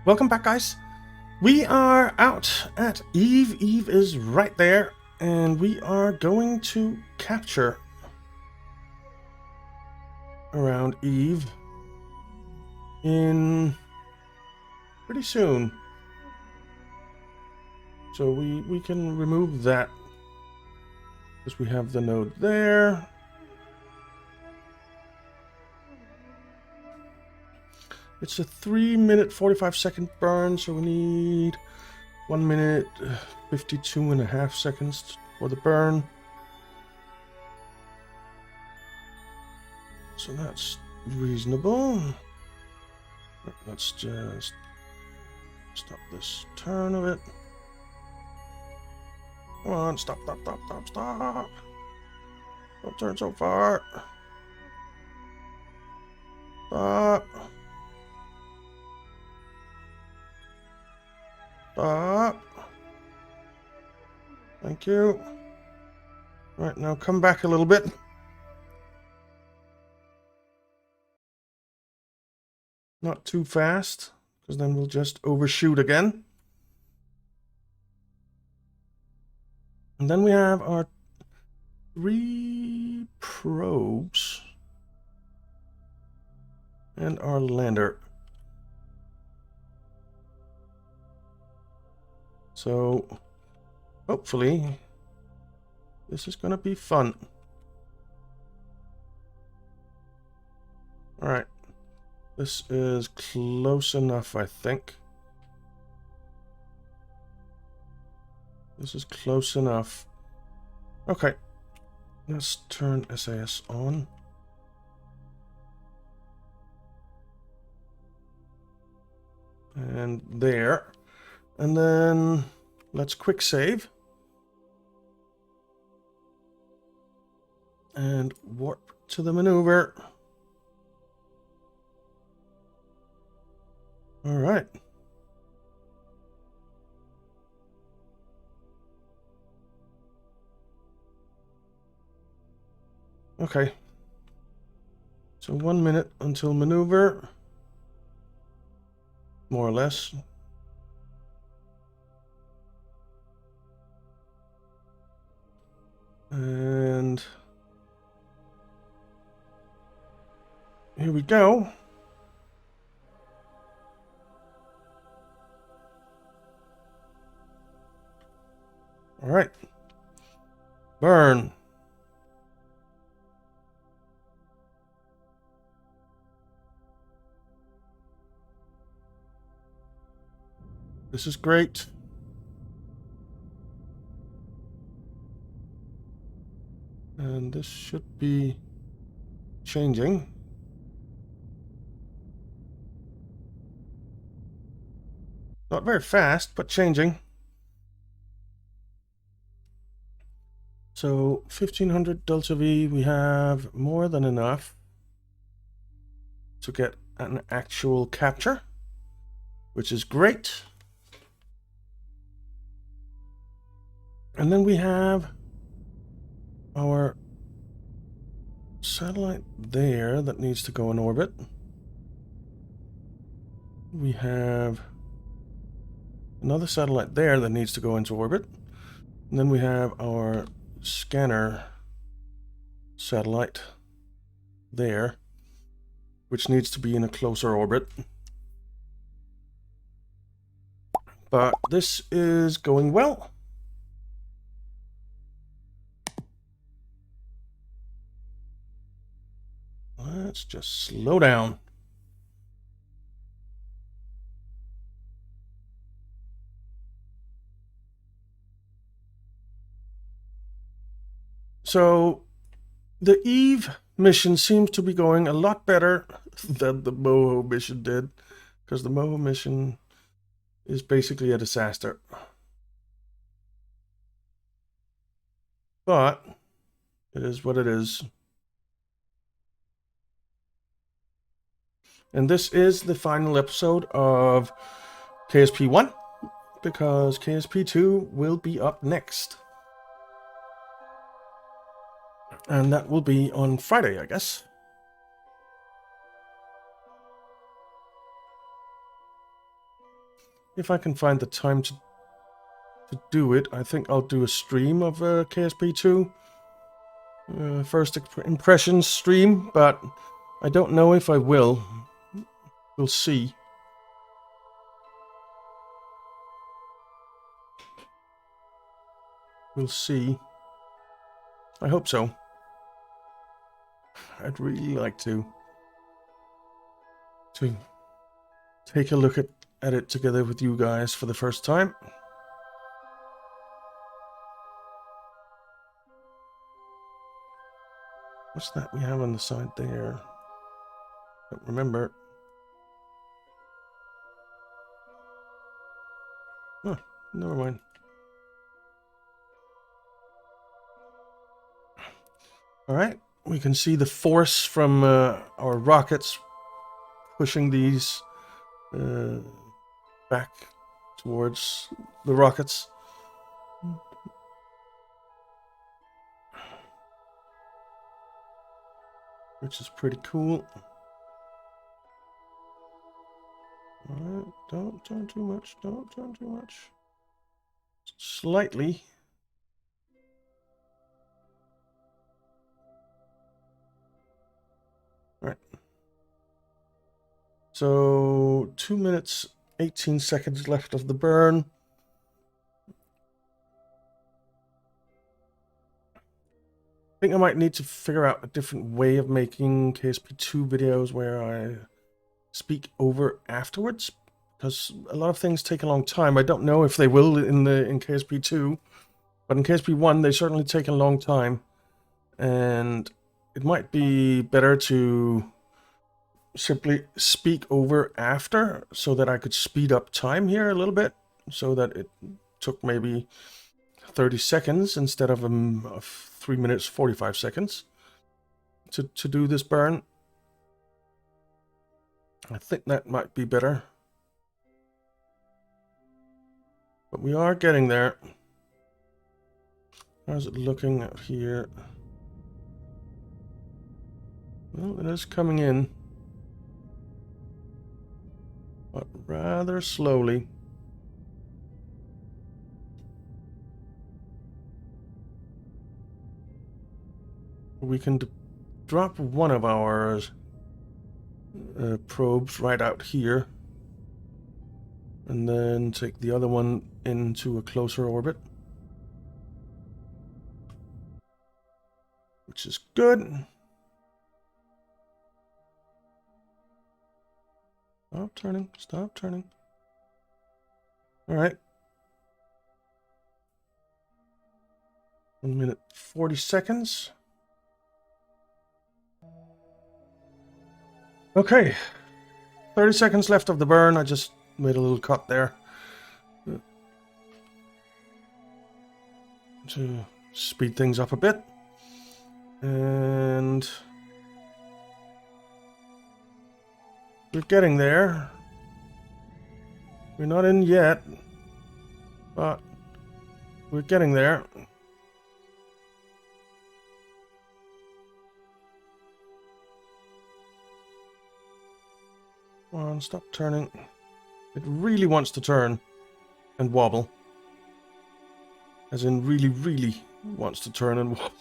Welcome back, guys. We are out at Eve. Eve is right there, and we are going to capture around Eve in pretty soon. So we can remove that because we have the node there. It's a 3-minute 45-second burn, so we need 1 minute 52.5 seconds for the burn. So that's reasonable. Let's just stop this turn of it. Come on, stop. Don't turn so far. Stop. Stop. Thank you. Right, now come back a little bit. Not too fast, because then we'll just overshoot again. And then we have our 3 probes and our lander. So hopefully this is going to be fun. All right. This is close enough, I think. This is close enough. Okay. Let's turn SAS on. And there. And then let's quick save. And warp to the maneuver. All right. Okay. So 1 minute until maneuver. More or less. And here we go. All right. Burn. This is great. And this should be changing. Not very fast, but changing. So 1500 delta V, we have more than enough to get an actual capture, which is great. And then we have our satellite there that needs to go in orbit. We have another satellite there that needs to go into orbit. And then we have our scanner satellite there, which needs to be in a closer orbit. But this is going well. Let's just slow down. So the Eve mission seems to be going a lot better than the Moho mission did, because the Moho mission is basically a disaster. But it is what it is. And this is the final episode of KSP1, because KSP2 will be up next. And that will be on Friday, I guess. if I can find the time to do it, I think I'll do a stream of KSP2. First impressions stream, but I don't know if I will. We'll see. We'll see. I hope so. I'd really like to take a look at it together with you guys for the first time. What's that we have on the side there? Don't remember. Oh, never mind. All right, we can see the force from our rockets pushing these back towards the rockets. Which is pretty cool. All right, don't turn too much. Don't turn too much. Slightly. All right. So 2 minutes, 18 seconds left of the burn. I think I might need to figure out a different way of making KSP2 videos where I speak over afterwards, because a lot of things take a long time. I don't know if they will in KSP2, but in KSP1 they certainly take a long time, and it might be better to simply speak over after so that I could speed up time here a little bit, so that it took maybe 30 seconds instead of 3 minutes 45 seconds to do this burn. I think that might be better. But we are getting there. How's it looking out here? Well, it is coming in, but rather slowly. We can drop one of our probes right out here, and then take the other one into a closer orbit, which is good. Stop turning, stop turning. All right. 1 minute 40 seconds. Okay, 30 seconds left of the burn. I just made a little cut there to speed things up a bit. And we're getting there. We're not in yet, but we're getting there. Come on, stop turning. It really wants to turn and wobble. As in really, really wants to turn and wobble.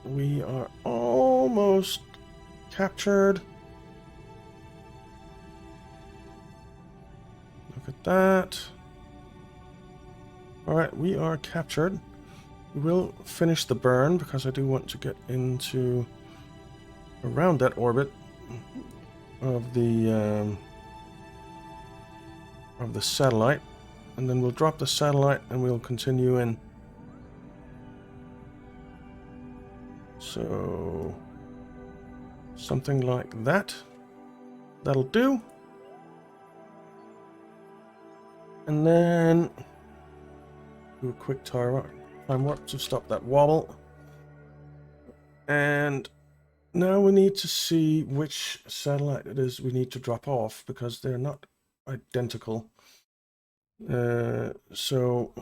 We are almost captured. Look at that. Alright, we are captured. We will finish the burn because I do want to get into around that orbit of the satellite, and then we'll drop the satellite and we'll continue in. So something like that. That'll do. And then do a quick time warp to stop that wobble. And now we need to see which satellite it is we need to drop off, because they're not identical. So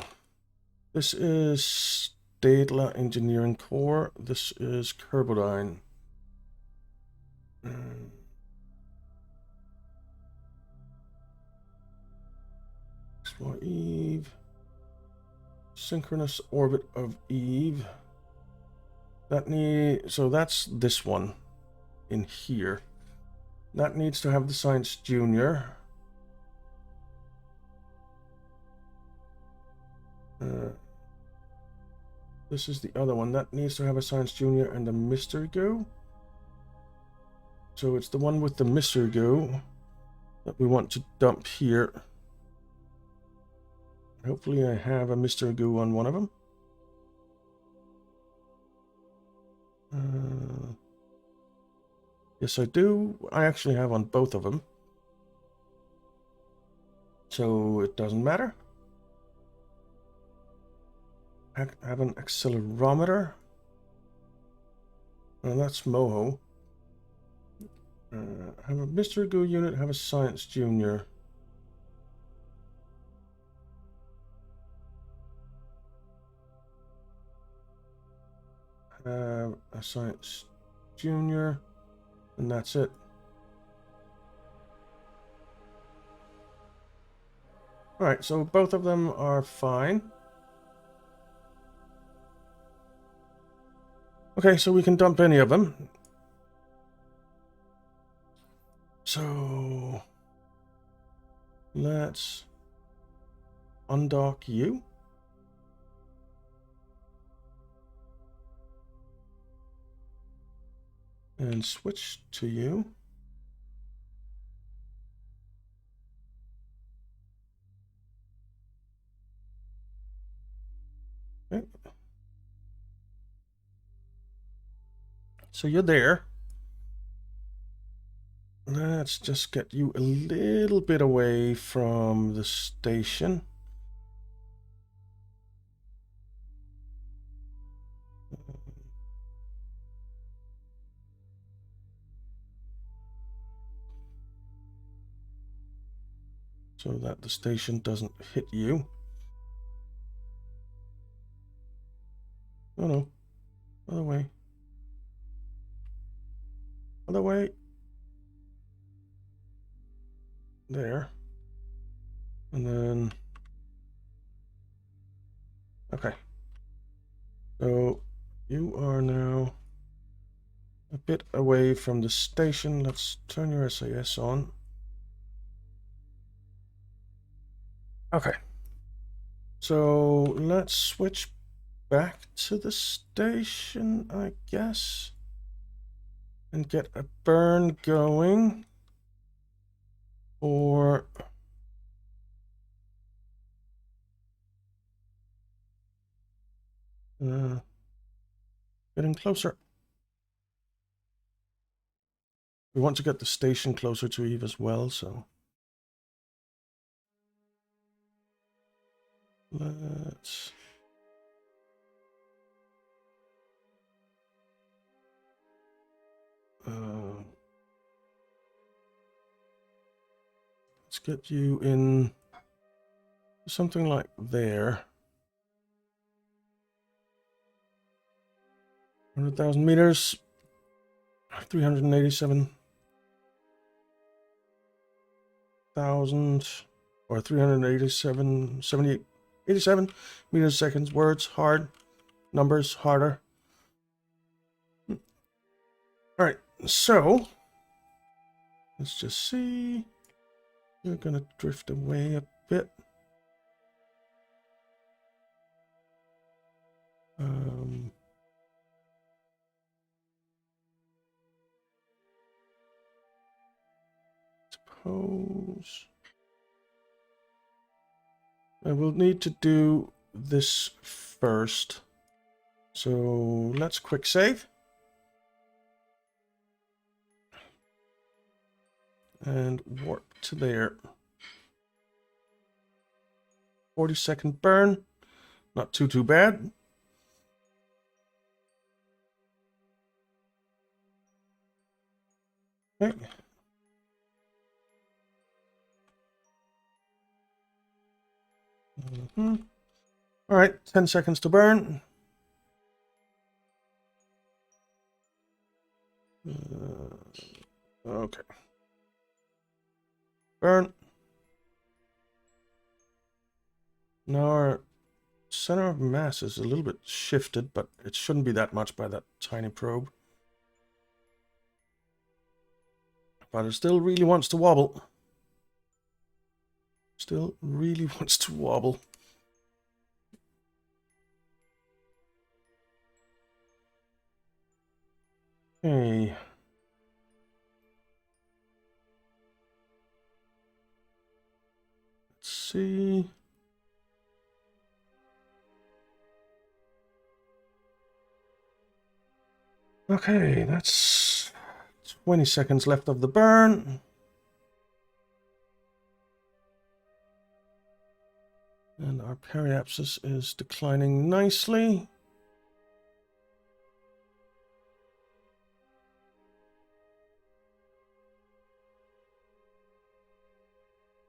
this is Stadler Engineering Core. This is Kerbal. For Eve. Synchronous orbit of Eve. So that's this one in here. That needs to have the Science Junior. This is the other one. That needs to have a Science Junior and a Mystery Go. So it's the one with the Mystery Go that we want to dump here. Hopefully I have a Mystery Go on one of them. Yes, I do. I actually have on both of them. So it doesn't matter. I have an accelerometer. And that's Moho. Have a Mystery Go unit, have a Science Junior. Have a Science Junior. And that's it. Alright, so both of them are fine. Okay, so we can dump any of them. So let's undock you. And switch to you. Okay. So you're there. Let's just get you a little bit away from the station. So that the station doesn't hit you. Oh no. Other way. Other way. There. And then... Okay. So you are now a bit away from the station. Let's turn your SAS on. Okay. So let's switch back to the station, I guess. And get a burn going. Or... getting closer. We want to get the station closer to Eve as well, so... Let's get you in something like there. 100,000 meters, 387,000 or 87 meters seconds. Words hard, numbers harder. All right, so let's just see. You're gonna drift away a bit. Suppose I will need to do this first. So let's quick save. And warp to there. 40-second burn. Not too bad. Okay. All right, 10 seconds to burn. Okay. Burn. Now our center of mass is a little bit shifted, but it shouldn't be that much by that tiny probe. But it still really wants to wobble. Still really wants to wobble. Okay. Let's see. Okay, that's 20 seconds left of the burn. And our periapsis is declining nicely.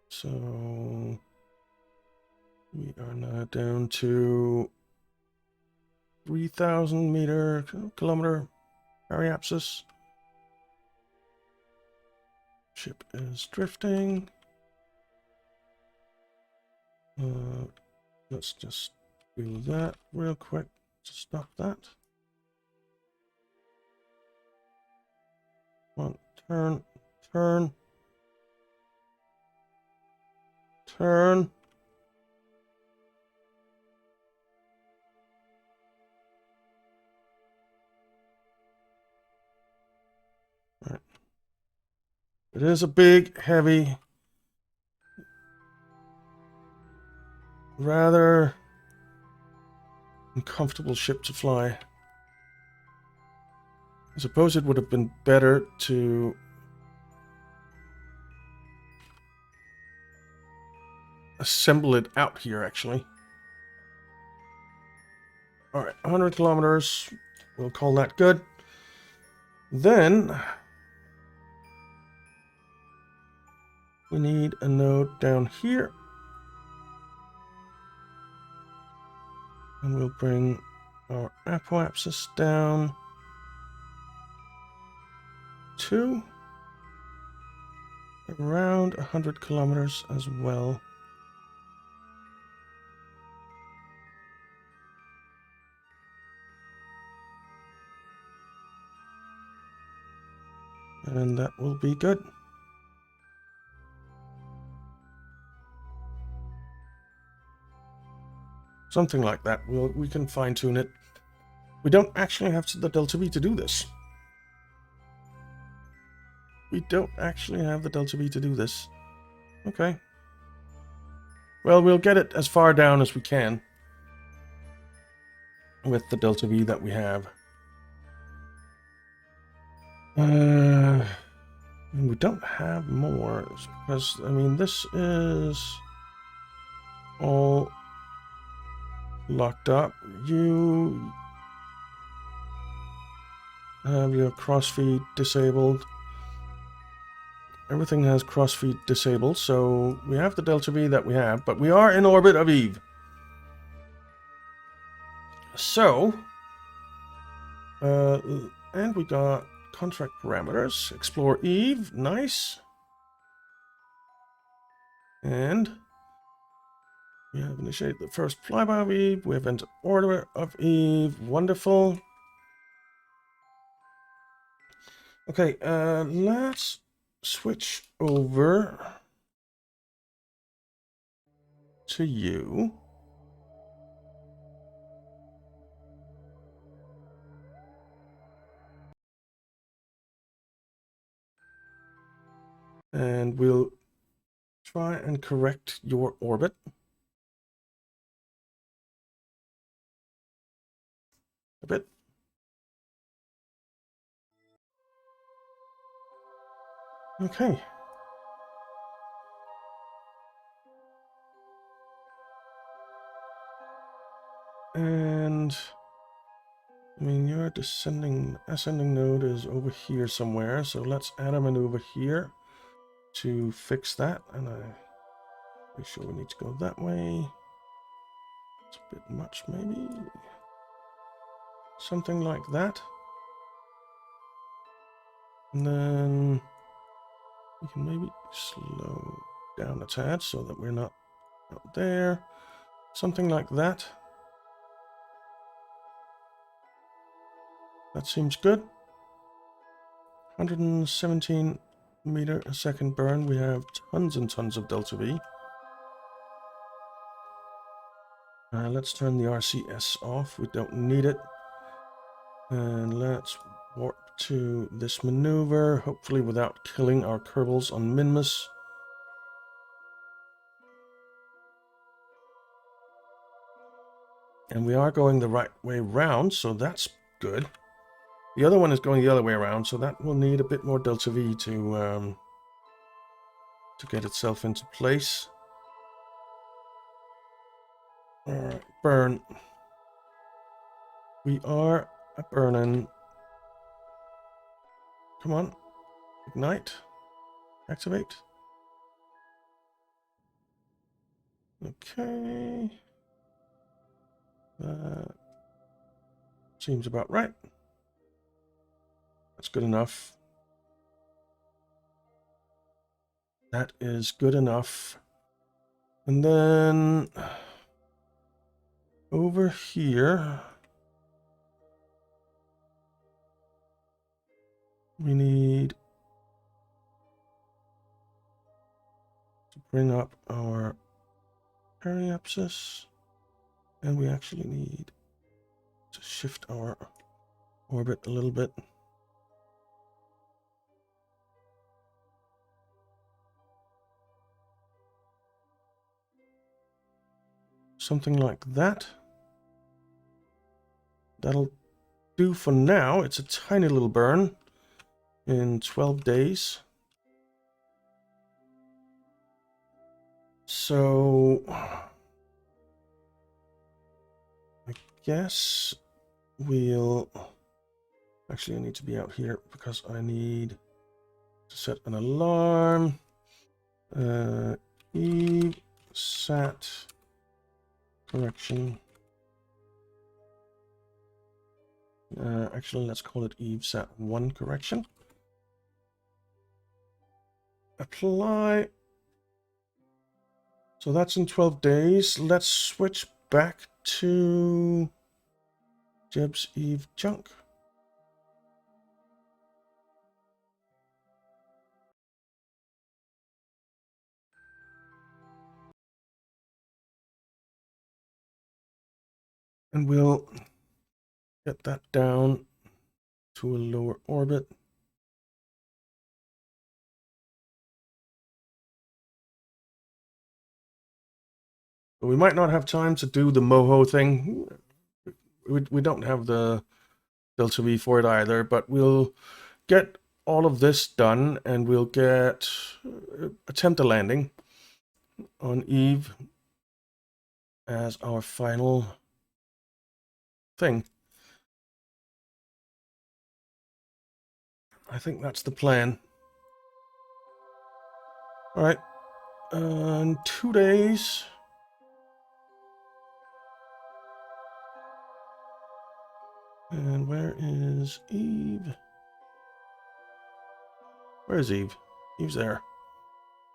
So we are now down to 3,000 kilometer periapsis. Ship is drifting. Let's just do that real quick to stop that. Come on, turn, turn, turn. All right. It is a big, heavy, rather uncomfortable ship to fly. I suppose it would have been better to assemble it out here, actually. All right, 100 kilometers. We'll call that good. Then we need a node down here. And we'll bring our apoapsis down to around 100 kilometers as well. And that will be good. Something like that. We can fine tune it. We don't actually have the delta V to do this. We don't actually have the delta V to do this. Okay. Well, we'll get it as far down as we can with the delta V that we have. And we don't have more because, I mean, this is all locked up. You have your crossfeed disabled. Everything has crossfeed disabled, so we have the delta V that we have, but we are in orbit of Eve. So, and we got contract parameters. Explore Eve, nice. And we have initiated the first flyby of Eve. We have entered orbit of Eve, wonderful. Okay, let's switch over to you. And we'll try and correct your orbit. A bit. Okay. And I mean, your ascending node is over here somewhere, so let's add a maneuver here to fix that. And I'm pretty sure we need to go that way. It's a bit much, maybe. Something like that. And then we can maybe slow down a tad so that we're not out there. Something like that. That seems good. 117 meter a second burn. We have tons and tons of delta V. Let's turn the RCS off. We don't need it. And let's warp to this maneuver, hopefully without killing our Kerbals on Minmus. And we are going the right way round, so that's good. The other one is going the other way around, so that will need a bit more delta V to get itself into place. Alright, burn. We are burning. Come on. Ignite. Activate. Okay. That seems about right. That's good enough. That is good enough. And then over here, we need to bring up our periapsis, and we actually need to shift our orbit a little bit. Something like that. That'll do for now. It's a tiny little burn in 12 days. So I guess we'll... Actually, I need to be out here because I need to set an alarm. Eve sat correction. Actually, let's call it Eve sat 1 correction. Apply. So that's in 12 days. Let's switch back to Jeb's Eve junk. And we'll get that down to a lower orbit. But we might not have time to do the Moho thing. We don't have the Delta V for it either, but we'll get all of this done and we'll attempt a landing on Eve as our final thing. I think that's the plan. All right, in 2 days. And where is Eve? Where is Eve? Eve's there.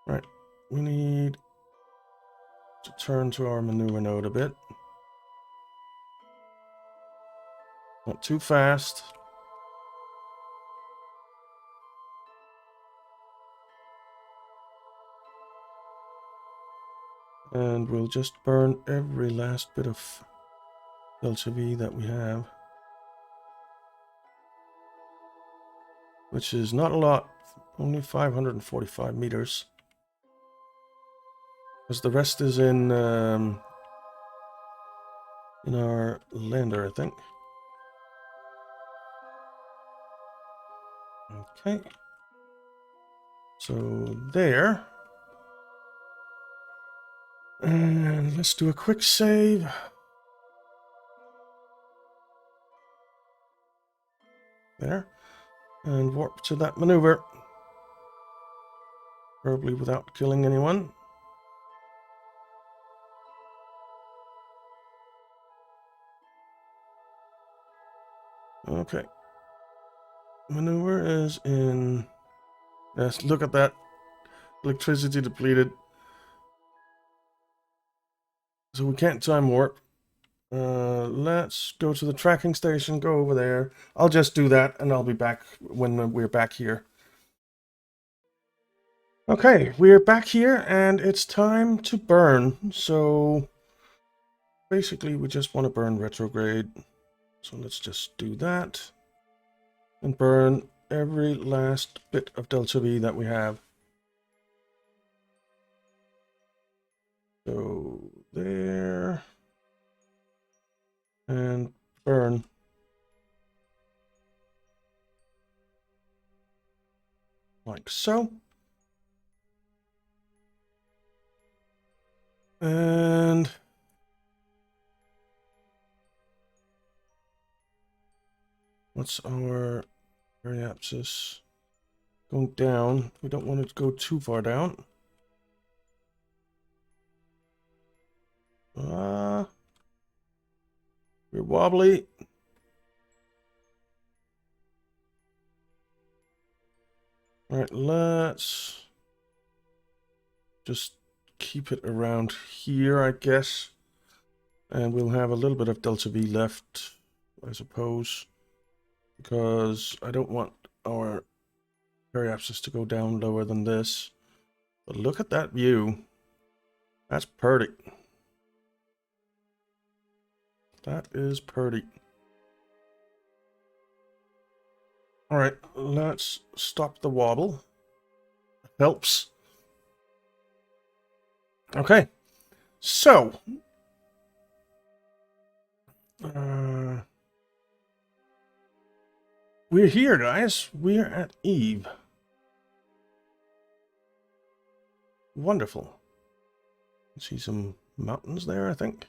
All right, we need to turn to our maneuver node a bit. Not too fast. And we'll just burn every last bit of Delta V that we have. Which is not a lot. Only 545 meters. Because the rest is in our lander, I think. Okay. So there. And let's do a quick save. There. And warp to that maneuver. Probably without killing anyone. Okay. Maneuver is in... Yes, look at that. Electricity depleted. So we can't time warp. Let's go to the tracking station, go over there. I'll just do that, and I'll be back when we're back here. Okay, we're back here, and it's time to burn. So basically, we just want to burn retrograde. So let's just do that. And burn every last bit of delta V that we have. So there. And burn. Like so. And what's our periapsis? Going down. We don't want it to go too far down. We're wobbly. All right, let's just keep it around here, I guess. And we'll have a little bit of delta V left, I suppose, because I don't want our periapsis to go down lower than this. But look at that view. That's pretty. That is pretty. All right, let's stop the wobble. Helps. Okay, so we're here, guys. We're at Eve. Wonderful. See some mountains there, I think.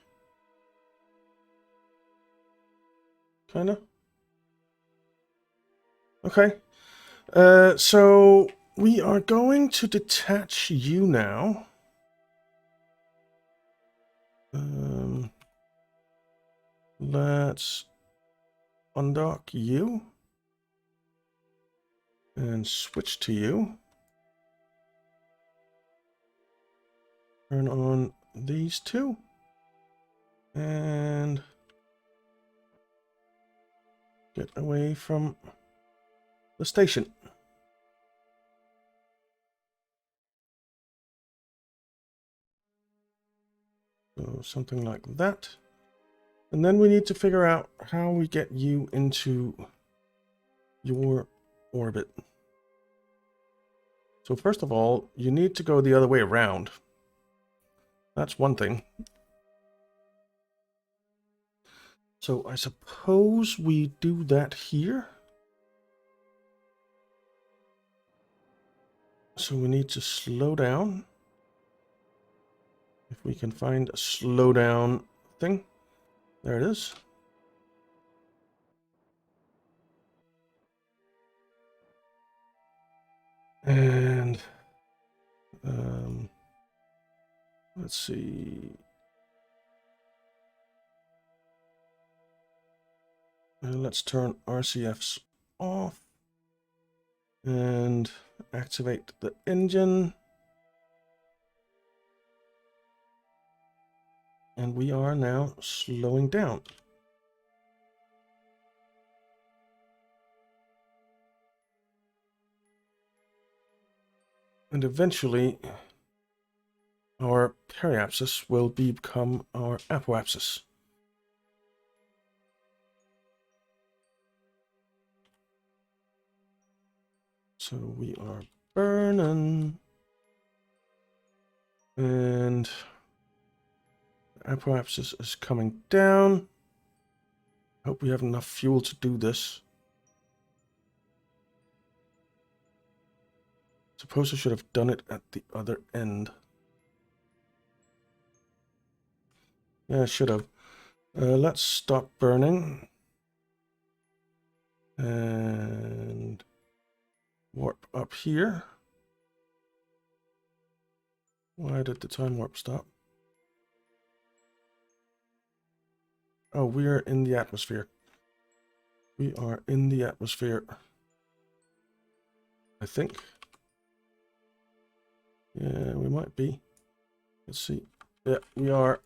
Kinda. Okay. So we are going to detach you now. Let's undock you and switch to you. Turn on these two and get away from the station. So something like that. And then we need to figure out how we get you into your orbit. So first of all, you need to go the other way around. That's one thing. So I suppose we do that here. So we need to slow down. If we can find a slow down thing. There it is. And let's see. Let's turn RCFs off and activate the engine. And we are now slowing down. And eventually, our periapsis will become our apoapsis. So we are burning. And apoapsis is coming down. Hope we have enough fuel to do this. Suppose I should have done it at the other end. Yeah, I should have. Let's stop burning. And warp up here. Why did the time warp stop? Oh, we are in the atmosphere. We are in the atmosphere. I think. Yeah, we might be. Let's see. Yeah, we are.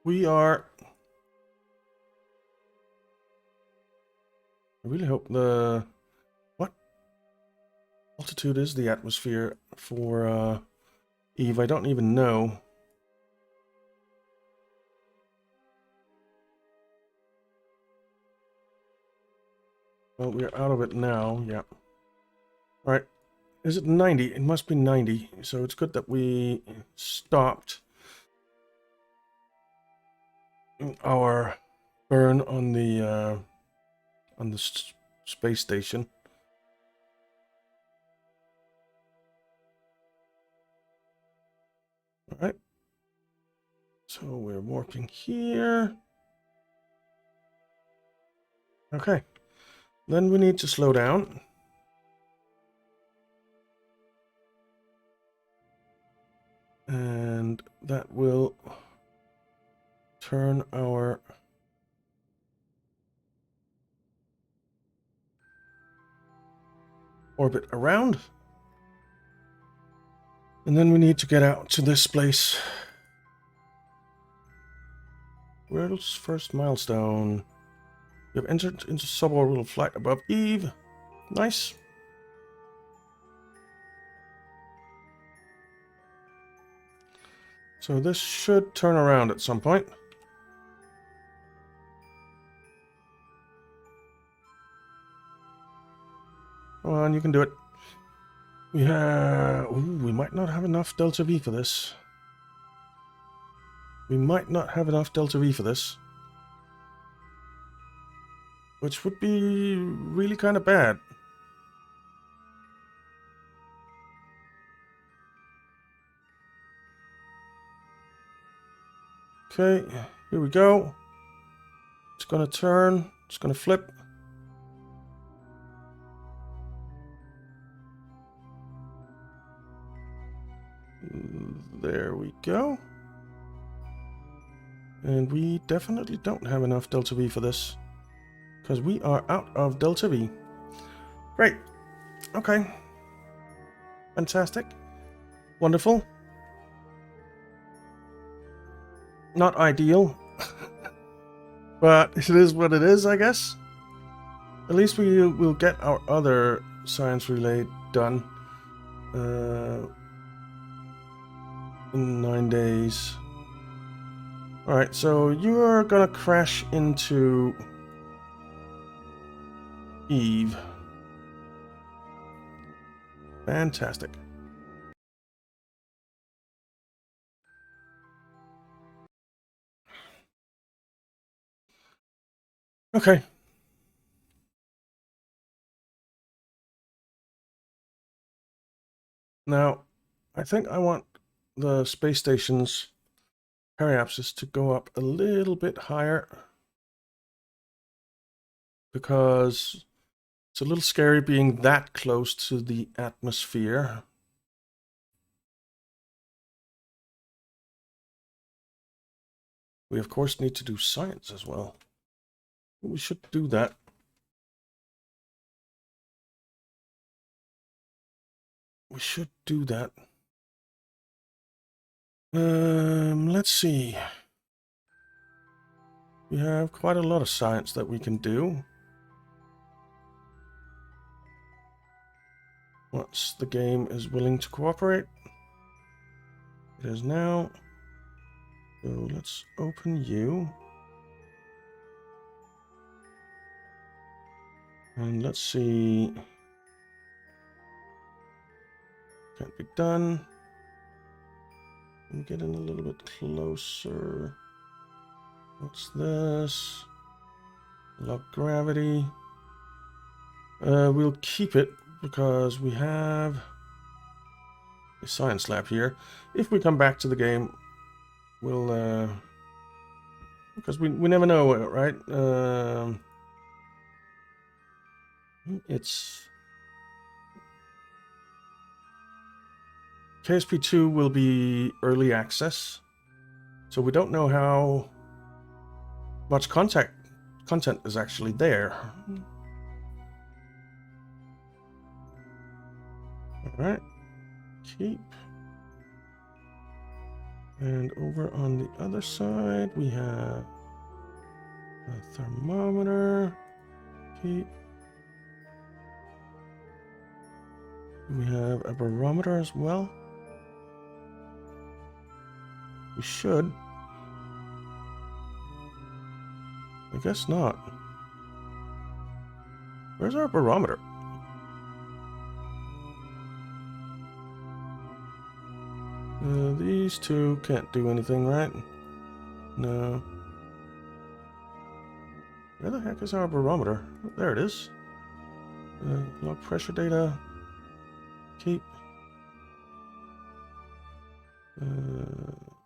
We are... I really hope the... What altitude is the atmosphere for Eve? I don't even know. Well, we're out of it now, yeah. Alright. Is it 90? It must be 90. So it's good that we stopped our burn on the space station. Alright. So we're warping here. Okay. Then we need to slow down. And that will turn our orbit around. And then we need to get out to this place. World's first milestone. We have entered into suborbital flight above Eve. Nice. So this should turn around at some point. Come on, you can do it. We might not have enough delta V for this. We might not have enough delta V for this. Which would be really kind of bad. Okay, here we go. It's gonna turn. It's gonna flip. There we go. And we definitely don't have enough delta V for this. Because we are out of delta V. Great. Okay. Fantastic. Wonderful. Not ideal. But it is what it is, I guess. At least we will get our other science relay done. In 9 days. Alright, so you're gonna crash into Eve. Fantastic. Okay. Now, I think I want the space station's periapsis to go up a little bit higher. Because it's a little scary being that close to the atmosphere. We, of course, need to do science as well. We should do that. We should do that. Let's see. We have quite a lot of science that we can do. Once the game is willing to cooperate. It is now. So let's open you. And let's see. Can't be done. I'm getting a little bit closer. What's this? Lock gravity. We'll keep it because we have a science lab here. If we come back to the game, we'll because we never know, right? It's KSP2 will be early access, so we don't know how much content is actually there. All right, keep. And over on the other side, we have a thermometer. Keep. We have a barometer as well. We should. I guess not. Where's our barometer? These two can't do anything, right? No. Where the heck is our barometer? There it is. Log pressure data. Keep.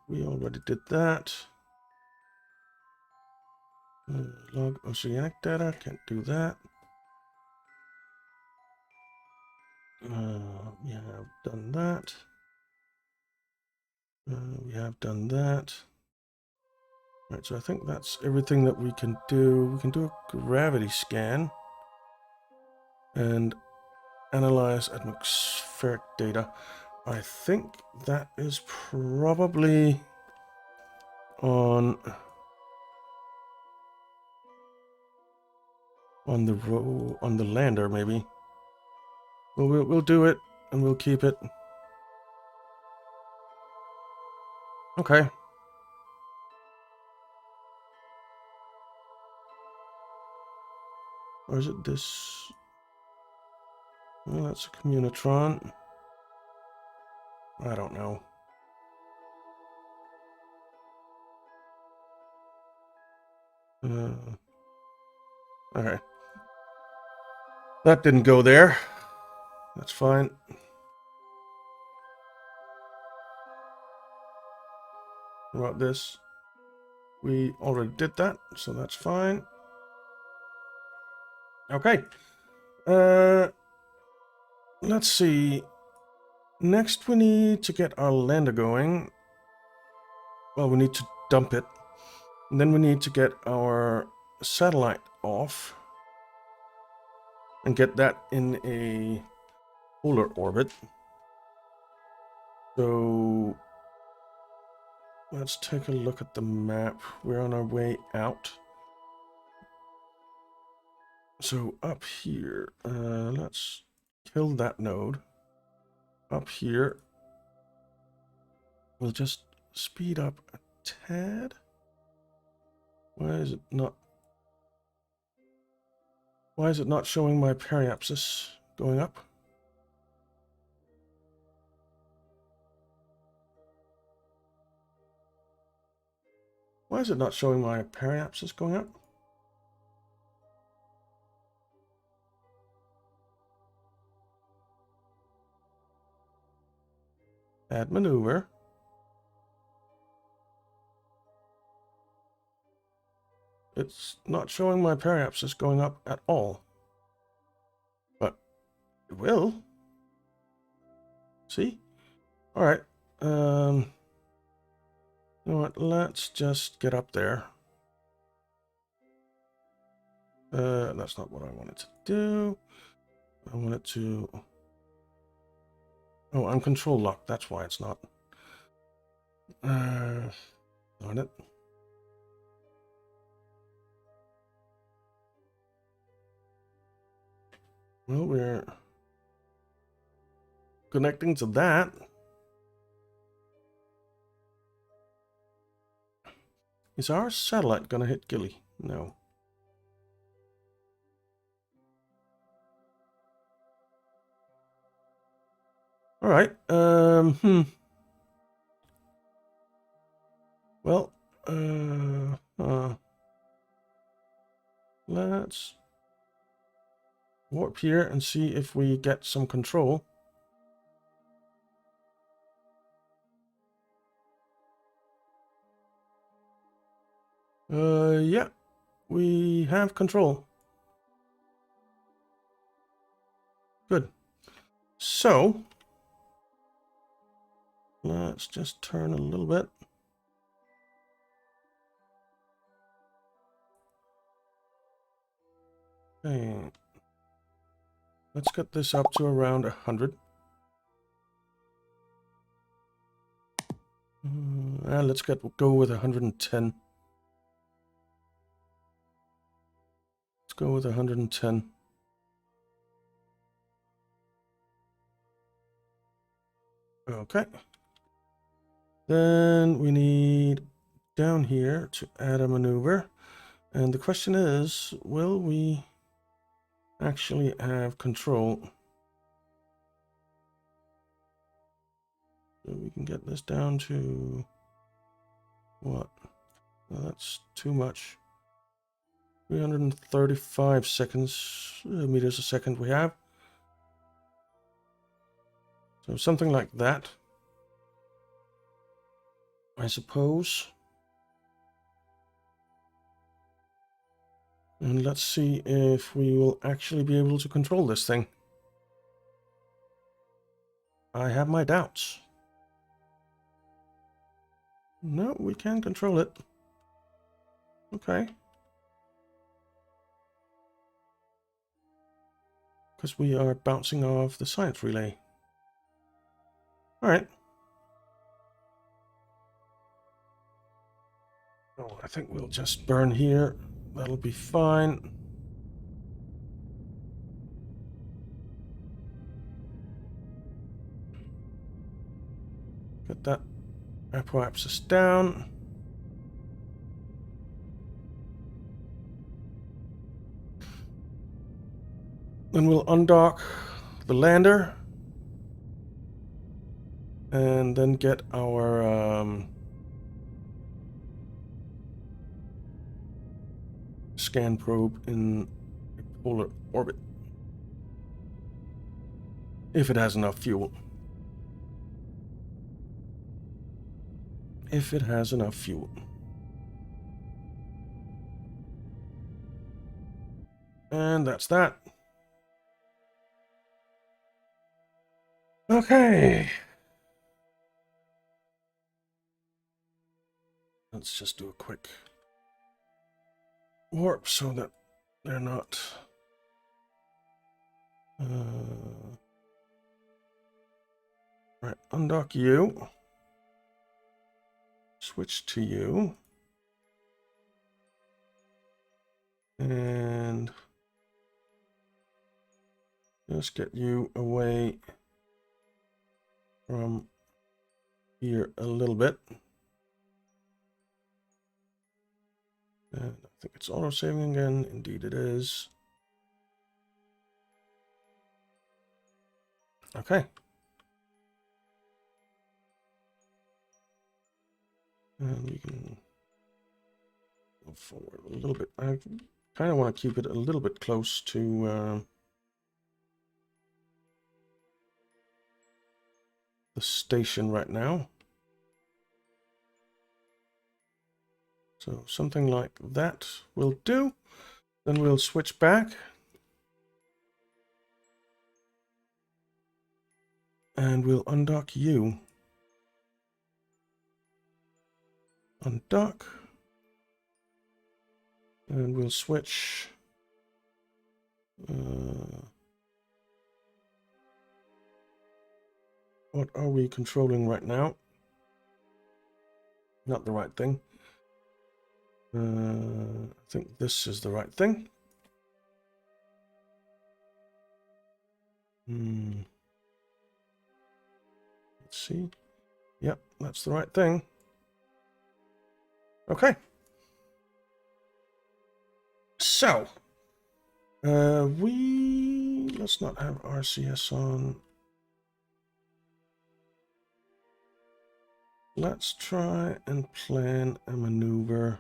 We already did that. Log oceanic data. Can't do that. We have done that. We have done that. Right, so I think that's everything that we can do. We can do a gravity scan and analyze atmospheric data. I think that is probably on the lander, maybe. Well, we'll do it and we'll keep it. Okay. Or is it this? Well, that's a communitron. I don't know. Okay. That didn't go there. That's fine. What about this? We already did that, so that's fine. Okay. Let's see. Next, we need to get our lander going. Well, we need to dump it. And then we need to get our satellite off. And get that in a polar orbit. So let's take a look at the map. We're on our way out. So up here, let's kill that node. Up here, we'll just speed up a tad. Why is it not showing my periapsis going up? Why is it not showing my periapsis going up? Add maneuver. It's not showing my periapsis going up at all. But it will. See? Alright. You know what? Let's just get up there. That's not what I wanted to do. I wanted to... Oh, I'm control locked. That's why it's not. Darn it. Well, we're connecting to that. Is our satellite gonna hit Gilly? No. All right. Well, let's warp here and see if we get some control. Yeah, we have control. Good. So, let's just turn a little bit. Okay. Let's get this up to around 100. Let's go with 110. Let's go with 110. Okay. Then we need down here to add a maneuver. And the question is, will we actually have control? So we can get this down to what? Well, that's too much. 335 meters a second we have. So something like that, I suppose. And let's see if we will actually be able to control this thing. I have my doubts. No, we can control it. Okay. Because we are bouncing off the science relay. Alright. Oh, I think we'll just burn here. That'll be fine. Get that apoapsis down. Then we'll undock the lander. And then get our scan probe in a polar orbit. If it has enough fuel. If it has enough fuel. And that's that. Okay. Let's just do a quick warp so that they're not... right, undock you. Switch to you. And just get you away from here a little bit. And I think it's auto-saving again. Indeed it is. Okay. And we can go forward a little bit. I kind of want to keep it a little bit close to the station right now. So something like that will do. Then we'll switch back. And we'll undock you. Undock. And we'll switch. What are we controlling right now? Not the right thing. I think this is the right thing. Let's see. Yep, that's the right thing. Okay. So, let's not have RCS on. Let's try and plan a maneuver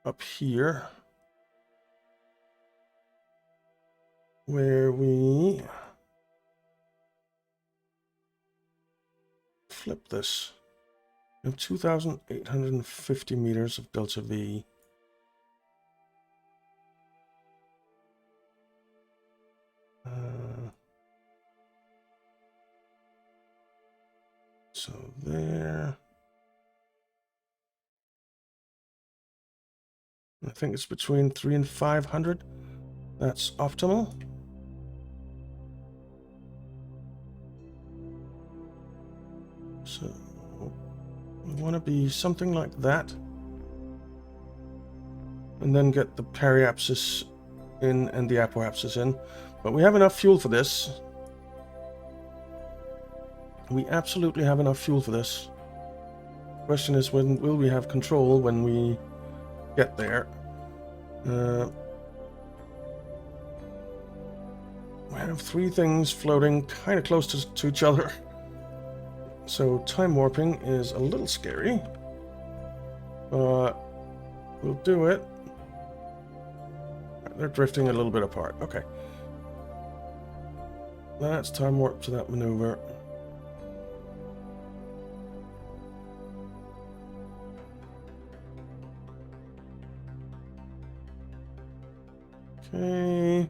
up here where we flip this. We have 2,850 meters of delta V. So there. I think it's between 300 and 500. That's optimal. So We want to be something like that. And then get the periapsis in and the apoapsis in. But we have enough fuel for this. We absolutely have enough fuel for this. Question is, when will we have control when we get there? We have three things floating kind of close to each other. So time warping is a little scary. But we'll do it. They're drifting a little bit apart. Okay. That's time warp to that maneuver. Okay.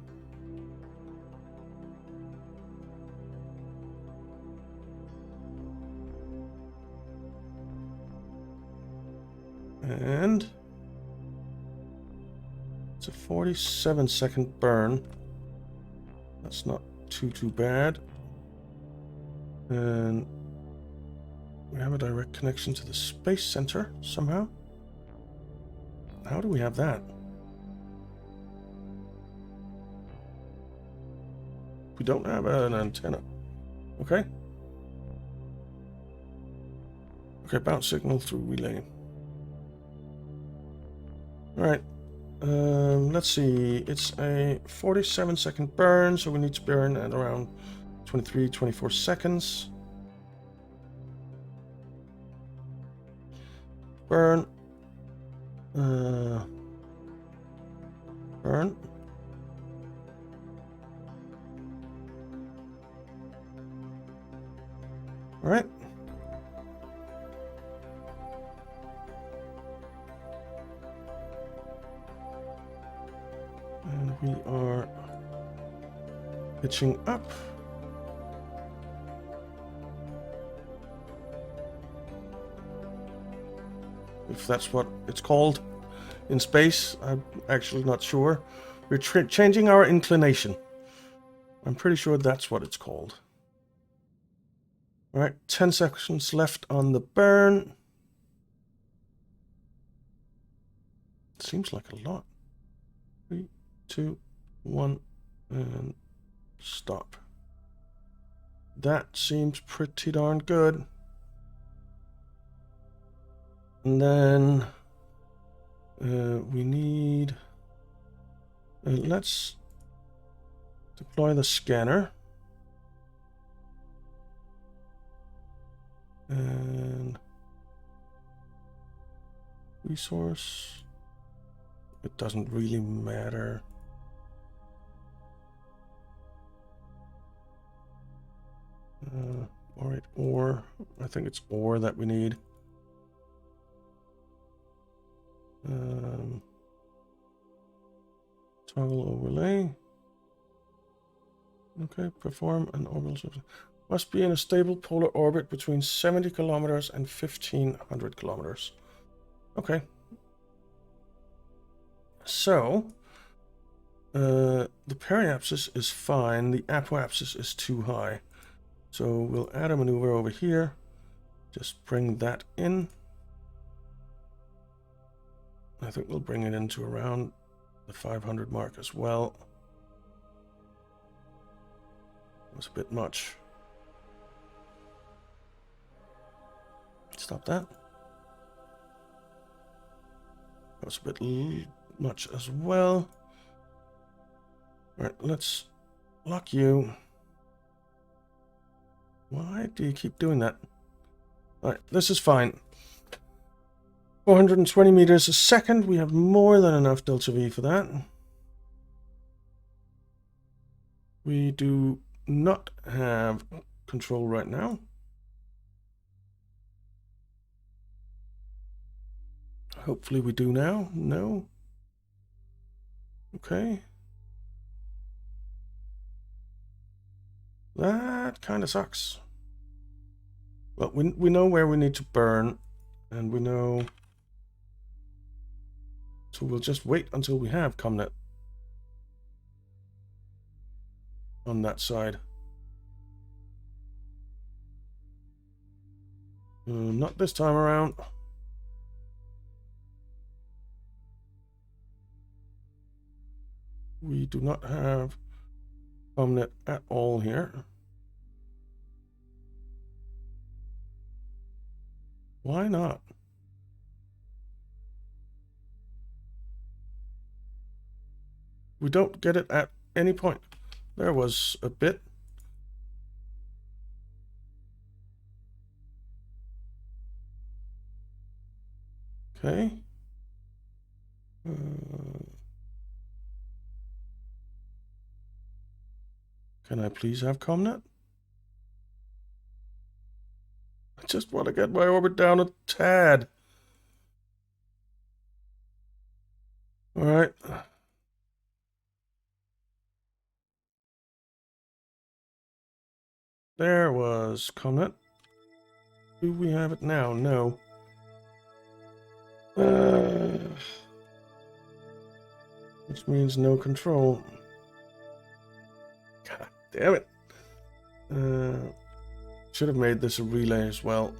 And it's a 47-second burn. That's not too bad. And we have a direct connection to the space center somehow. How do we have that? We don't have an antenna. Okay. Okay, bounce signal through relay. Alright. Let's see. It's a 47-second burn, so we need to burn at around 24 seconds. Burn. Burn. All right. And we are pitching up. If that's what it's called in space, I'm actually not sure. We're changing our inclination. I'm pretty sure that's what it's called. All right, 10 seconds left on the burn. Seems like a lot. 3, 2, 1, and stop. That seems pretty darn good. And then we need... let's deploy the scanner. And resource, it doesn't really matter. All right, ore. I think it's ore that we need. Toggle overlay. Okay, perform an orbital service. Must be in a stable polar orbit between 70 kilometers and 1500 kilometers. Okay. So, the periapsis is fine. The apoapsis is too high. So we'll add a maneuver over here. Just bring that in. I think we'll bring it into around the 500 mark as well. It was a bit much. Stop that. That was a bit much as well. All right, let's lock you. Why do you keep doing that? All right, this is fine. 420 meters a second. We have more than enough delta V for that. We do not have control right now. Hopefully we do now. No. Okay. That kind of sucks. Well, we know where we need to burn, and we know... So we'll just wait until we have ComNet on that side. Not this time around. We do not have ComNet at all here. Why not? We don't get it at any point. There was a bit. Okay. Can I please have ComNet? I just want to get my orbit down a tad. All right. There was ComNet. Do we have it now? No. Which means no control. God damn it. Should have made this a relay as well.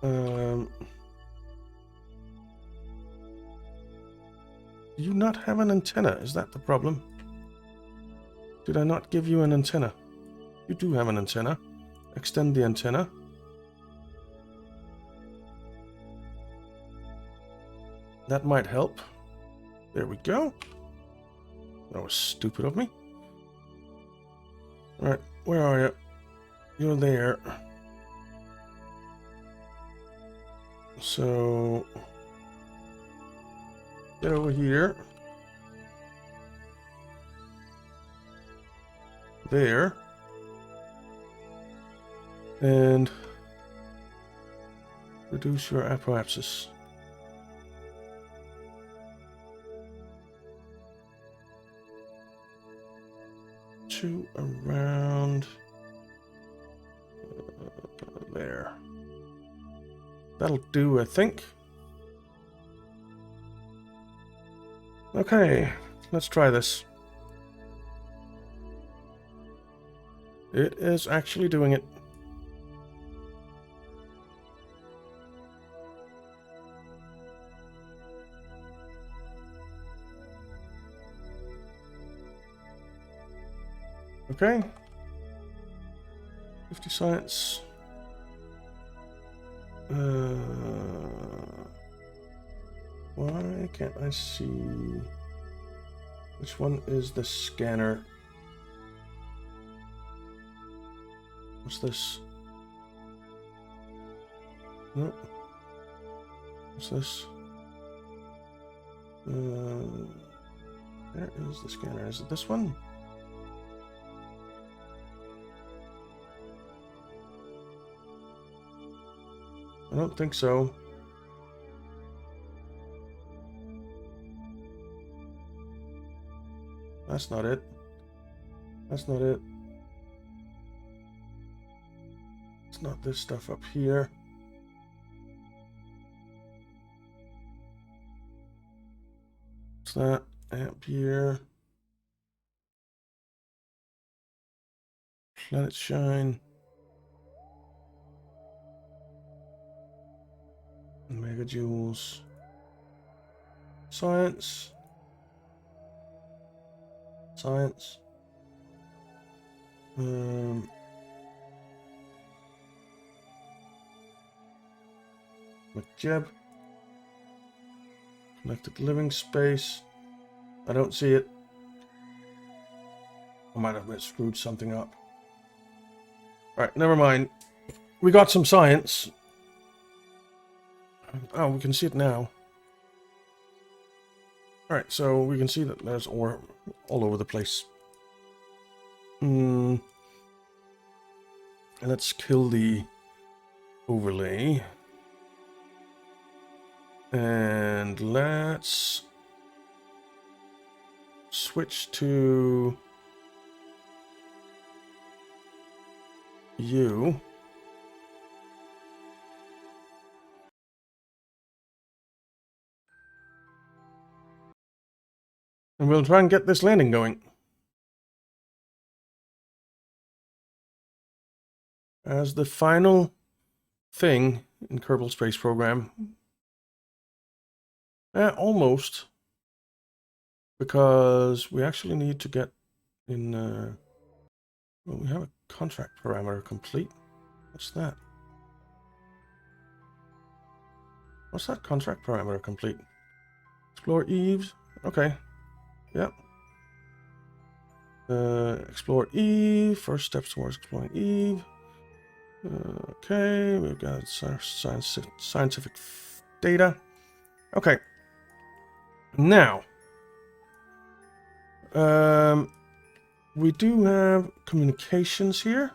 Do you not have an antenna? Is that the problem? Did I not give you an antenna? You do have an antenna. Extend the antenna. That might help. There we go. That was stupid of me. Alright, where are you? You're there. So, get over here. There. And reduce your apoapsis. To around there. That'll do, I think. Okay, let's try this. It is actually doing it. Okay. 50 science. Why can't I see which one is the scanner? What's this? Nope. What's this? Where is the scanner? Is it this one? I don't think so. That's not it. That's not it. It's not this stuff up here. It's that Ampere. Planet Shine. Megajoules. Science. Science. McJeb. Connected living space. I don't see it. I might have screwed something up. Alright, never mind. We got some science. Oh, we can see it now. Alright, so we can see that there's ore all over the place. Let's kill the overlay. And let's switch to you. And we'll try and get this landing going. as the final thing in Kerbal Space Program. Almost. Because we actually need to get in... well, we have a contract parameter complete. What's that? What's that contract parameter complete? Explore Eves. Okay. Yep. Explore Eve. First steps towards exploring Eve. Okay. We've got scientific data. Okay. Now. We do have communications here.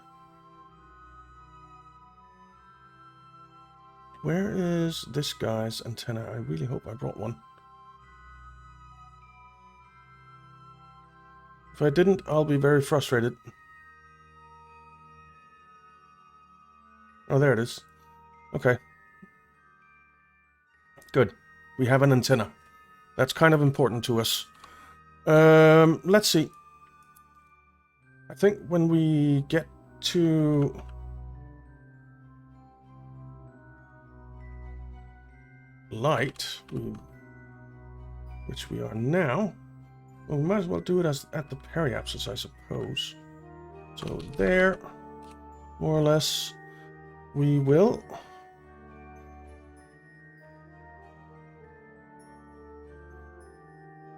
Where is this guy's antenna? I really hope I brought one. If I didn't, I'll be very frustrated. Oh, there it is. Okay. Good. We have an antenna. That's kind of important to us. Let's see. I think when we get to... light, which we are now, well, we might as well do it as at the periapsis, I suppose. So there, more or less, we will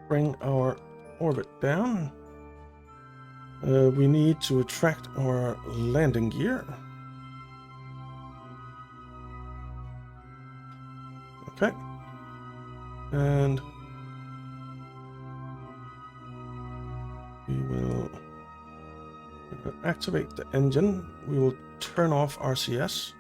bring our orbit down. We need to retract our landing gear. Okay. And we will activate the engine. We will turn off RCS.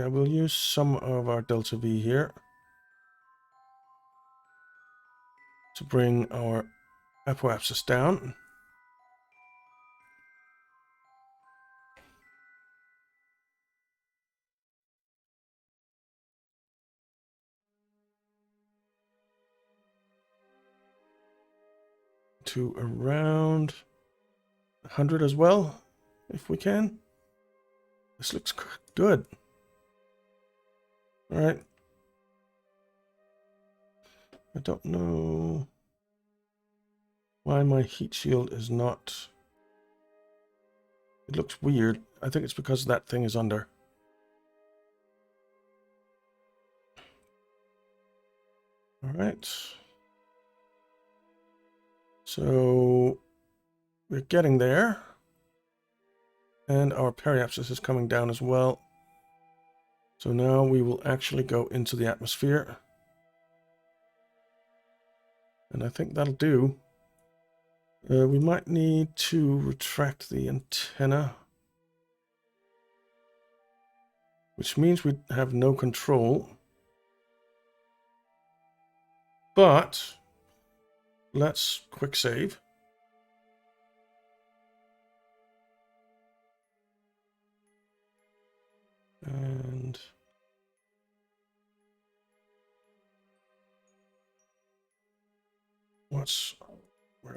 We'll use some of our Delta V here to bring our apoapsis down. To around 100 as well, if we can. This looks good. All right. I don't know why my heat shield is not... It looks weird. I think it's because that thing is under. All right. So we're getting there. And our periapsis is coming down as well. So now we will actually go into the atmosphere. And I think that'll do. We might need to retract the antenna. Which means we have no control. But let's quick save. And where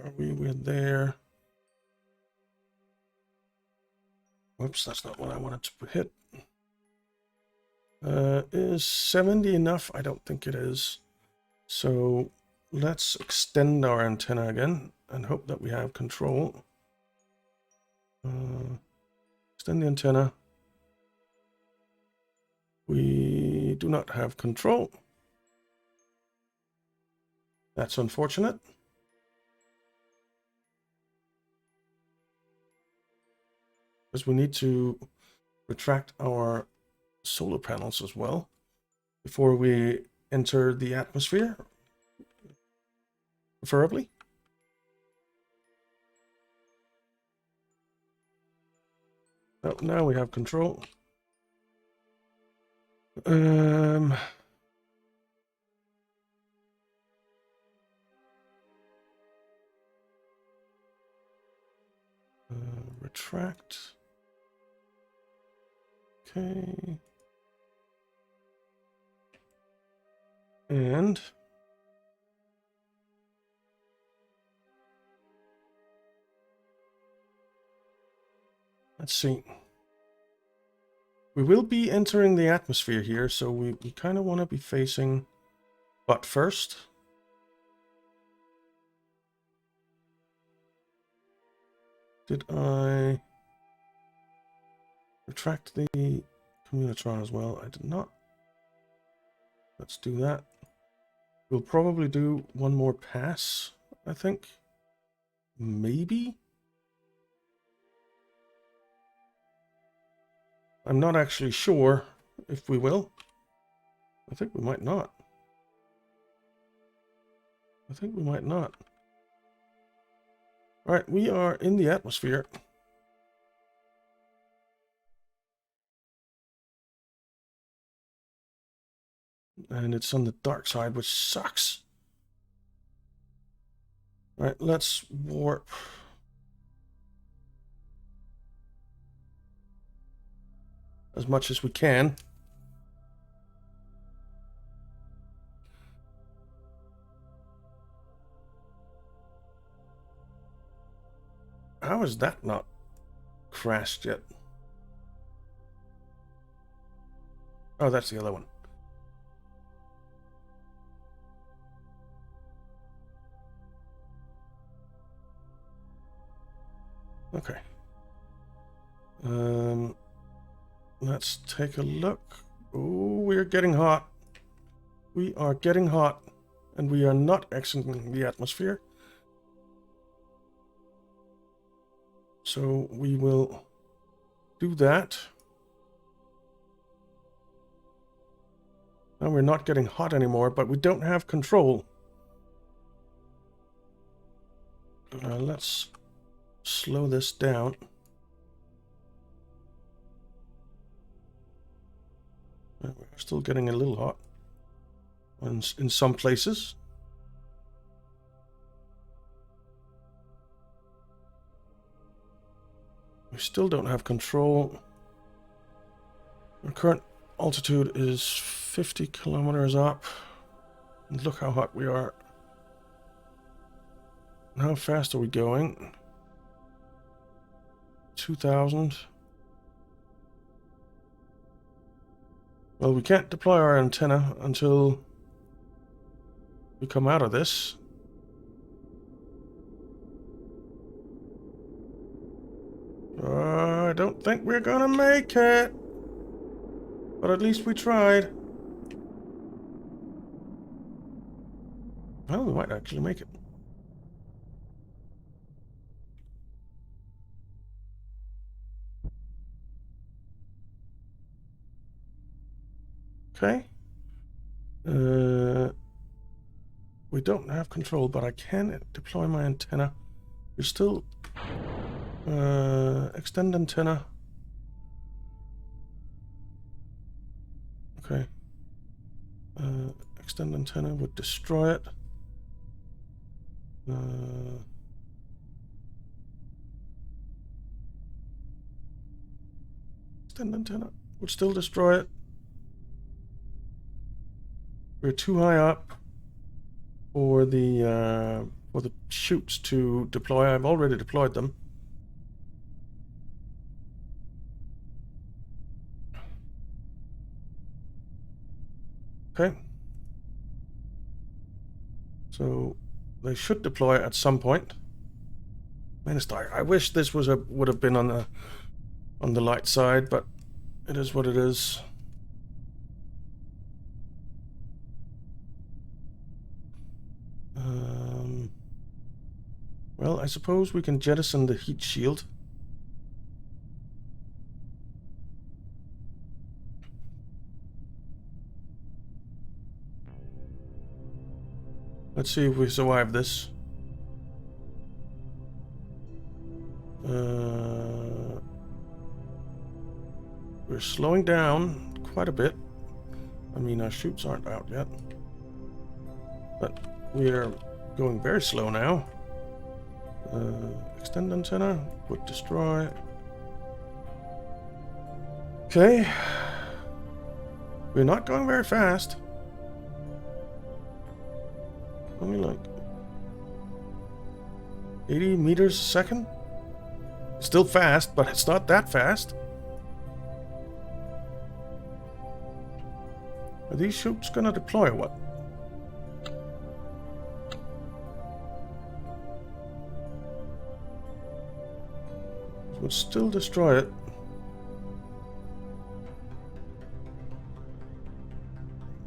are we? We're there. Whoops, that's not what I wanted to hit. Is 70 enough? I don't think it is. So let's extend our antenna again and hope that we have control. Extend the antenna. We do not have control. That's unfortunate. Because we need to retract our solar panels as well before we enter the atmosphere, preferably. Oh, now we have control. Retract. Okay. And Let's see. We will be entering the atmosphere here, so we kind of want to be facing what first? Did I retract the communitron as well? I did not. Let's do that. We'll probably do one more pass, I think. Maybe? I'm not actually sure if we will. I think we might not. I think we might not. Alright, we are in the atmosphere. And it's on the dark side, which sucks. Alright, let's warp. As much as we can. How is that not crashed yet? Oh, that's the other one. Okay. Let's take a look. Oh, we're getting hot. We are getting hot. And we are not exiting the atmosphere. So we will do that. Now we're not getting hot anymore, but we don't have control. Let's slow this down. We're still getting a little hot in some places. We still don't have control. Our current altitude is 50 kilometers up. And look how hot we are. And how fast are we going? 2,000. Well, we can't deploy our antenna until we come out of this. I don't think we're gonna make it. But at least we tried. Well, we might actually make it. Okay. We don't have control, but I can deploy my antenna. We're still... extend antenna. Okay. Extend antenna would destroy it. Extend antenna would still destroy it. We're too high up for the chutes to deploy. I've already deployed them. Okay. So they should deploy at some point. Minister, I wish this would have been on the light side, but it is what it is. Well, I suppose we can jettison the heat shield. Let's see if we survive this. We're slowing down quite a bit. I mean, our chutes aren't out yet. But we are going very slow now. Extend antenna would destroy. Okay. We're not going very fast. Only like 80 meters a second. Still fast, but it's not that fast. Are these shoots gonna deploy or what? It would still destroy it.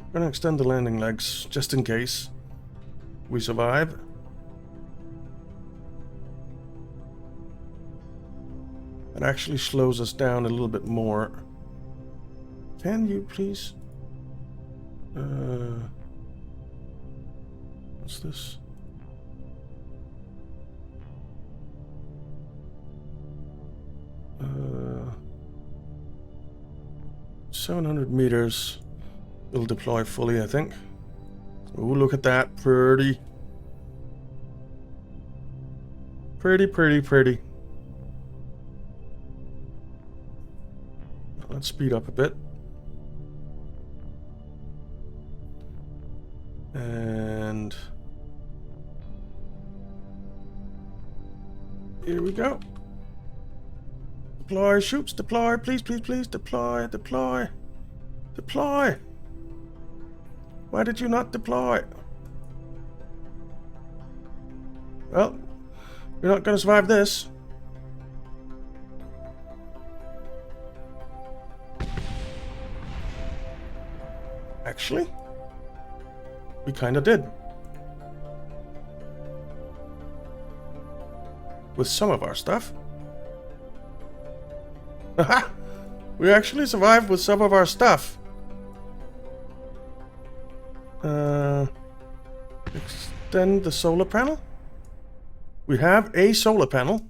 I'm gonna extend the landing legs just in case we survive. It actually slows us down a little bit more. Can you please? What's this? Uh, 700 meters. It'll deploy fully, I think. Oh, look at that. Pretty. Pretty, pretty, pretty. Let's speed up a bit. And here we go. Deploy, shoots, deploy, please, please, please, deploy, deploy, deploy. Why did you not deploy? Well, you're not going to survive this. Actually, we kind of did. With some of our stuff. Haha! We actually survived with some of our stuff. Extend the solar panel. We have a solar panel.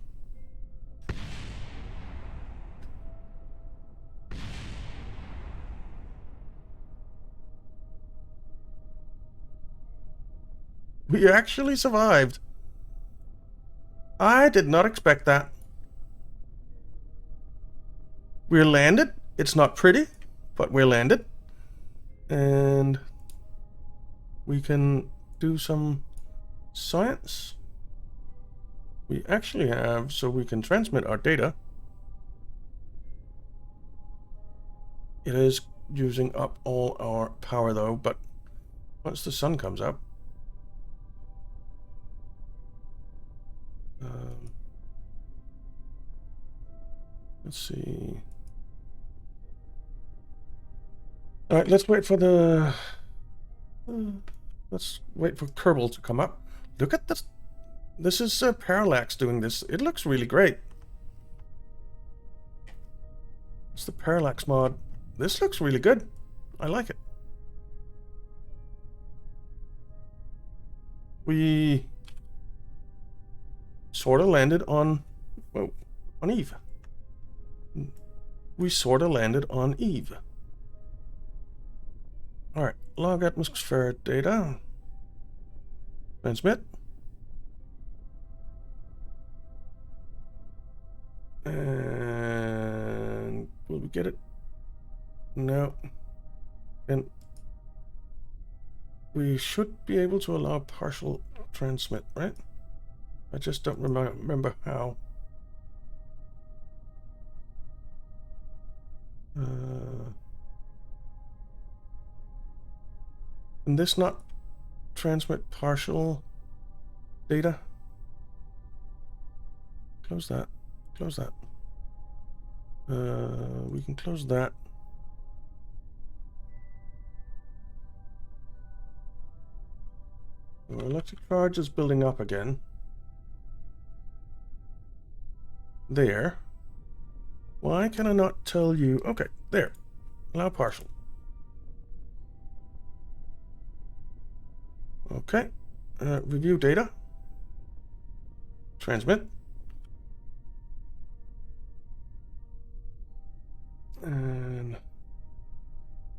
We actually survived. I did not expect that. We're landed. It's not pretty, but we're landed. And we can do some science. We actually have, so we can transmit our data. It is using up all our power though, but once the sun comes up, let's see. All right, let's wait for the. Let's wait for Kerbal to come up. Look at this. This is Parallax doing this. It looks really great. It's the Parallax mod. This looks really good. I like it. We sort of landed on, well, on Eve. We sort of landed on Eve. All right, log atmospheric data. Transmit. And will we get it? No. And we should be able to allow partial transmit, right? I just don't remember how. Can this not transmit partial data? Close that. Close that. We can close that. Our electric charge is building up again. There. Why can I not tell you? Okay, there. Allow partial. Okay. Review data. Transmit. And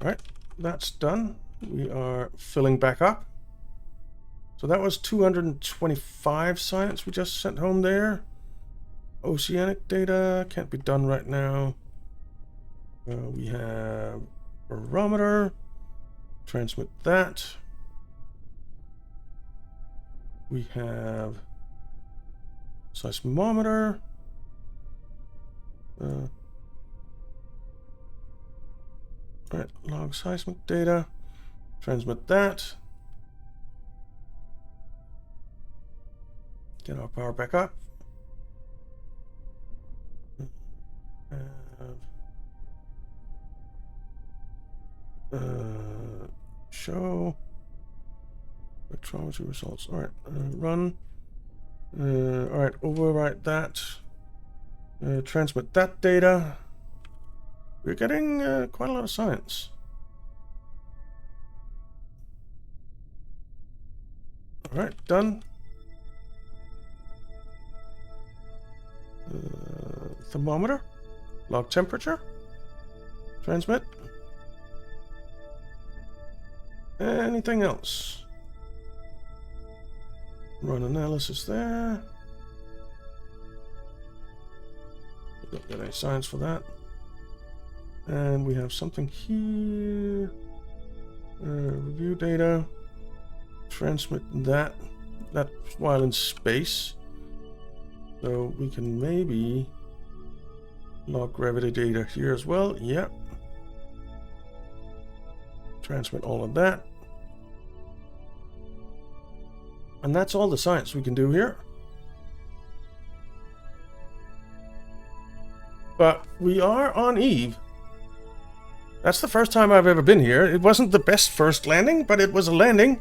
all right, that's done. We are filling back up. So that was 225 science we just sent home there. Oceanic data can't be done right now. We have barometer. Transmit that. We have seismometer. Alright, log seismic data. Transmit that. Get our power back up. Show spectrometry results. Alright, run. Alright, overwrite that. Transmit that data. We're getting quite a lot of science. Alright, done. Thermometer. Log temperature. Transmit. Anything else? Run analysis there. Don't get any science for that. And we have something here. Review data. Transmit that. That's while in space. So we can maybe log gravity data here as well. Yep. Transmit all of that. And that's all the science we can do here. But we are on Eve. That's the first time I've ever been here. It wasn't the best first landing, but it was a landing.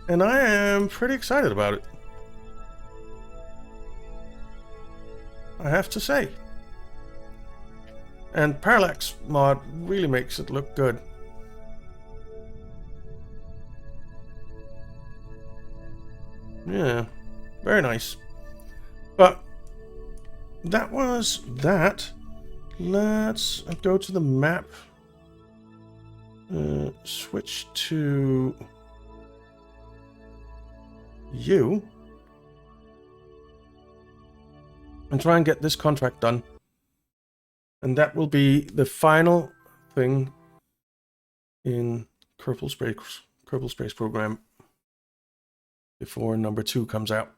And I am pretty excited about it. I have to say. And Parallax mod really makes it look good. Yeah, very nice. But that was that. Let's go to the map. Switch to you. And try and get this contract done. And that will be the final thing in Kerbal Space Program before number 2 comes out.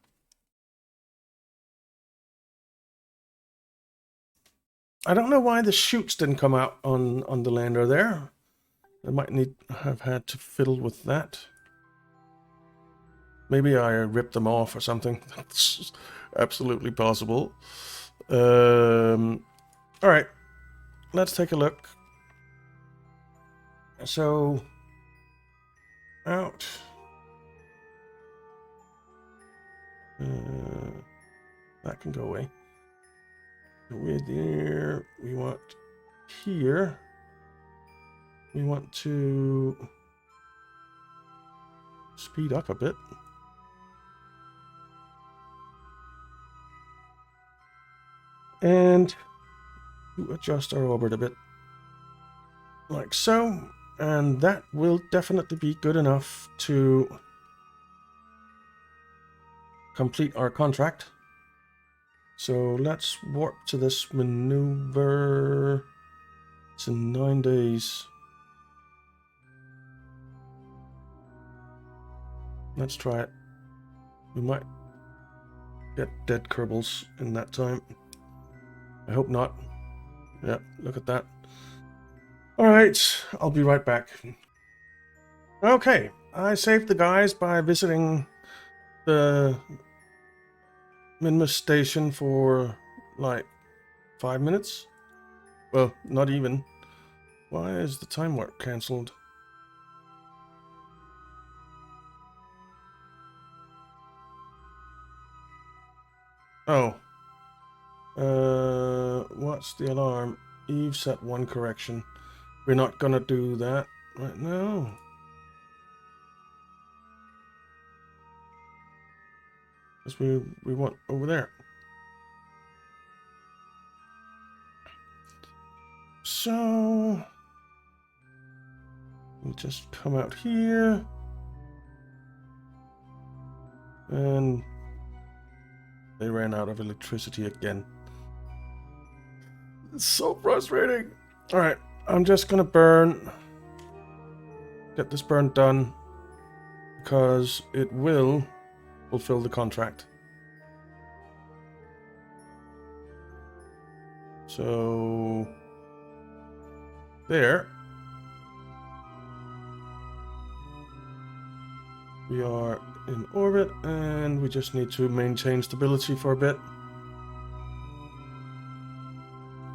I don't know why the chutes didn't come out on the lander there. I might have had to fiddle with that. Maybe I ripped them off or something. That's absolutely possible. Alright, let's take a look. So, out. That can go away. With there, we want here. We want to speed up a bit. And adjust our orbit a bit. Like so. And that will definitely be good enough to complete our contract. So let's warp to this maneuver. It's in 9 days. Let's try it. We might get dead Kerbals in that time. I hope not. Yeah, look at that. Alright, I'll be right back. Okay, I saved the guys by visiting the Minmus station for like 5 minutes. Well, not even. Why is the time warp cancelled? Oh. What's the alarm? Eve set 1 correction. We're not gonna do that right now. Because we want over there. So we just come out here. And they ran out of electricity again. It's so frustrating. Alright, I'm just gonna get this burn done, because it will fulfill the contract. So there. We are in orbit and we just need to maintain stability for a bit.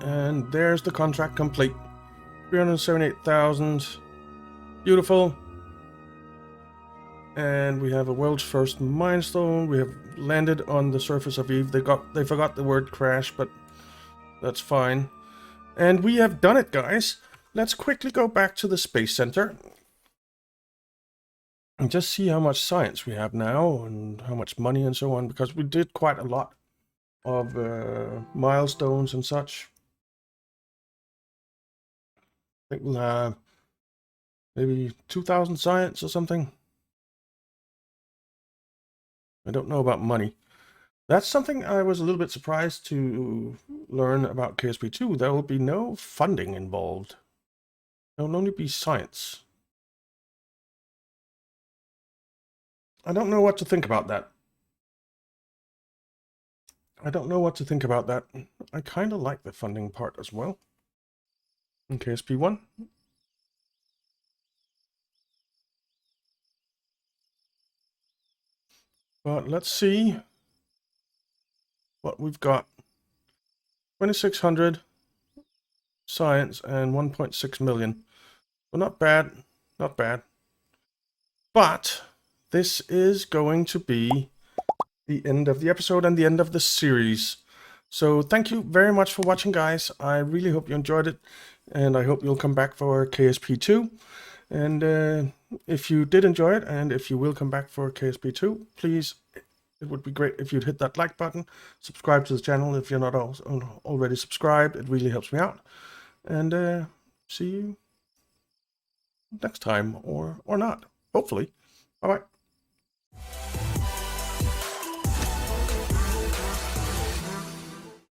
And there's the contract complete. 378,000. Beautiful. And we have a world's first milestone. We have landed on the surface of Eve. They forgot the word crash, but that's fine. And we have done it, guys. Let's quickly go back to the Space Center and just see how much science we have now and how much money and so on, because we did quite a lot of milestones and such. I think we'll have maybe 2,000 science or something. I don't know about money. That's something I was a little bit surprised to learn about KSP2. There will be no funding involved. There will only be science. I don't know what to think about that. I kind of like the funding part as well. In KSP1. But let's see what we've got. 2,600 science and 1.6 million. Well, not bad. Not bad. But this is going to be the end of the episode and the end of the series. So thank you very much for watching, guys. I really hope you enjoyed it, and I hope you'll come back for KSP2. And if you did enjoy it, and if you will come back for KSP2, please, it would be great if you'd hit that like button, subscribe to the channel if you're not already subscribed. It really helps me out. And see you next time, or not, hopefully. Bye-bye.